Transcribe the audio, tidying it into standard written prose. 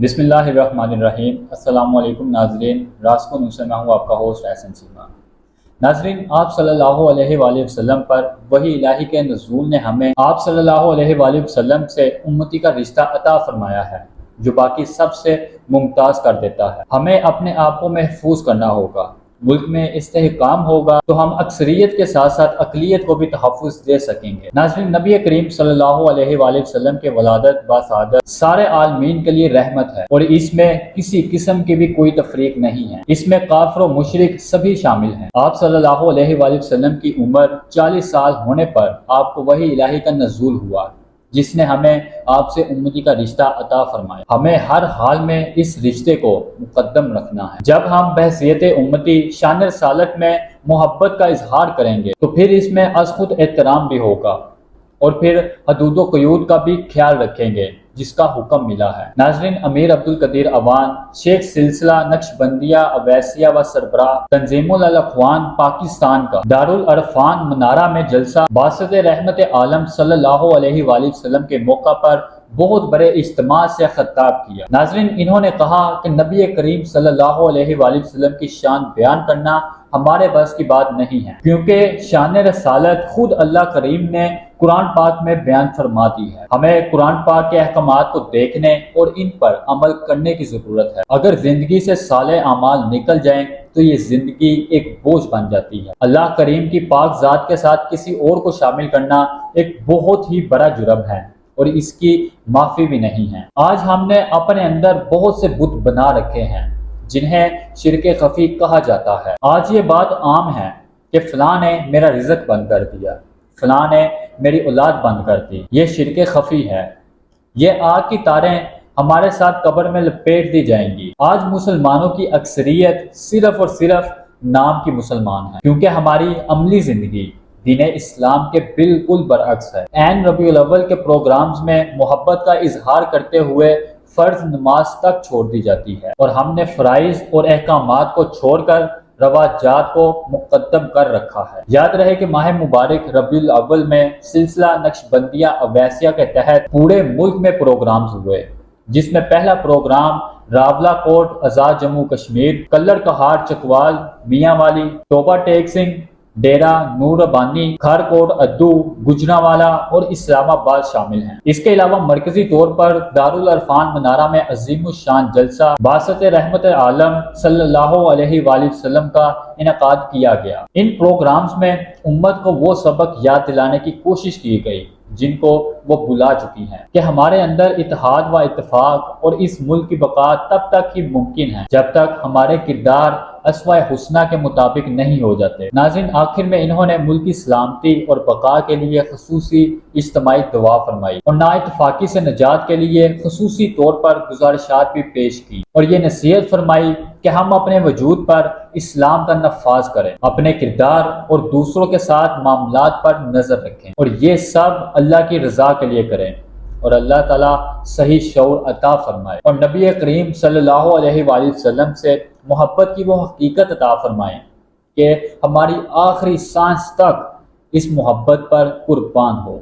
بسم اللہ الرحمن الرحیم۔ السلام علیکم ناظرین، راسکو نیوز سے میں ہوں آپ کا ہوسٹ احسن سیما۔ ناظرین، آپ صلی اللہ علیہ وآلہ وسلم پر وحی الہی کے نزول نے ہمیں آپ صلی اللہ علیہ وآلہ وسلم سے امتی کا رشتہ عطا فرمایا ہے جو باقی سب سے ممتاز کر دیتا ہے۔ ہمیں اپنے آپ کو محفوظ کرنا ہوگا، ملک میں استحکام ہوگا تو ہم اکثریت کے ساتھ ساتھ اقلیت کو بھی تحفظ دے سکیں گے۔ ناظرین، نبی کریم صلی اللہ علیہ وآلہ وسلم کے ولادت باسعادت سارے عالمین کے لیے رحمت ہے اور اس میں کسی قسم کی بھی کوئی تفریق نہیں ہے۔ اس میں کافر و مشرک سبھی شامل ہیں۔ آپ صلی اللہ علیہ وآلہ وسلم کی عمر 40 سال ہونے پر آپ کو وحی الہی کا نزول ہوا جس نے ہمیں آپ سے امتی کا رشتہ عطا فرمایا۔ ہمیں ہر حال میں اس رشتے کو مقدم رکھنا ہے۔ جب ہم بحیثیت امتی شان رسالت میں محبت کا اظہار کریں گے تو پھر اس میں از خود احترام بھی ہوگا اور پھر حدود و قیود کا بھی خیال رکھیں گے جس کا حکم ملا ہے۔ ناظرین، امیر عبدالقدیر اوان، شیخ سلسلہ نقشبندیہ اویسیہ و سربراہ تنظیم الاخوان پاکستان کا دارالعرفان منارہ میں جلسہ باسط رحمت عالم صلی اللہ علیہ وآلہ وسلم کے موقع پر بہت بڑے اجتماع سے خطاب کیا۔ ناظرین، انہوں نے کہا کہ نبی کریم صلی اللہ علیہ وآلہ وسلم کی شان بیان کرنا ہمارے بس کی بات نہیں ہے، کیونکہ شان رسالت خود اللہ کریم نے قرآن پاک میں بیان فرما دی ہے۔ ہمیں قرآن پاک کے احکامات کو دیکھنے اور ان پر عمل کرنے کی ضرورت ہے۔ اگر زندگی سے صالح اعمال نکل جائیں تو یہ زندگی ایک بوجھ بن جاتی ہے۔ اللہ کریم کی پاک ذات کے ساتھ کسی اور کو شامل کرنا ایک بہت ہی بڑا جرم ہے اور اس کی معافی بھی نہیں ہے۔ آج ہم نے اپنے اندر بہت سے بت بنا رکھے ہیں جنہیں شرک خفی کہا جاتا ہے۔ آج یہ بات عام ہے کہ فلاں نے میرا رزق بند کر دیا، فلاں نے میری اولاد بند کر دی۔ یہ شرک خفی ہے۔ یہ آگ کی تاریں ہمارے ساتھ قبر میں لپیٹ دی جائیں گی۔ آج مسلمانوں کی اکثریت صرف اور صرف نام کی مسلمان ہے، کیونکہ ہماری عملی زندگی دین اسلام کے بالکل برعکس ہے۔ عین ربیع الاول کے پروگرامز میں محبت کا اظہار کرتے ہوئے فرض نماز تک چھوڑ دی جاتی ہے اور ہم نے فرائض اور احکامات کو چھوڑ کر رواجات کو مقدم کر رکھا ہے۔ یاد رہے کہ ماہ مبارک ربیع الاول میں سلسلہ نقشبندیہ اویسیہ کے تحت پورے ملک میں پروگرامز ہوئے، جس میں پہلا پروگرام راولا کوٹ آزاد جموں کشمیر، کلر کہاڑ چکوال میاں والی، توبہ ٹیک سنگھ ڈیرہ نور ربانی، کھارکوٹ ادو گجرانوالا اور اسلام آباد شامل ہیں۔ اس کے علاوہ مرکزی طور پر دارالعرفان منارہ میں عظیم الشان جلسہ باسط رحمت عالم صلی اللہ علیہ وآلہ وسلم کا انعقاد کیا گیا۔ ان پروگرامز میں امت کو وہ سبق یاد دلانے کی کوشش کی گئی جن کو وہ بھلا چکی ہیں کہ ہمارے اندر اتحاد و اتفاق اور اس ملک کی بقا تب تک ہی ممکن ہے جب تک ہمارے کردار اسوہ حسنہ کے مطابق نہیں ہو جاتے۔ ناظرین، آخر میں انہوں نے ملکی سلامتی اور بقا کے لیے خصوصی اجتماعی دعا فرمائی اور نا اتفاقی سے نجات کے لیے خصوصی طور پر گزارشات بھی پیش کی اور یہ نصیحت فرمائی کہ ہم اپنے وجود پر اسلام کا نفاذ کریں، اپنے کردار اور دوسروں کے ساتھ معاملات پر نظر رکھیں اور یہ سب اللہ کی رضا کے لیے کریں اور اللہ تعالیٰ صحیح شعور عطا فرمائے اور نبی کریم صلی اللہ علیہ وآلہ وسلم سے محبت کی وہ حقیقت عطا فرمائیں کہ ہماری آخری سانس تک اس محبت پر قربان ہو۔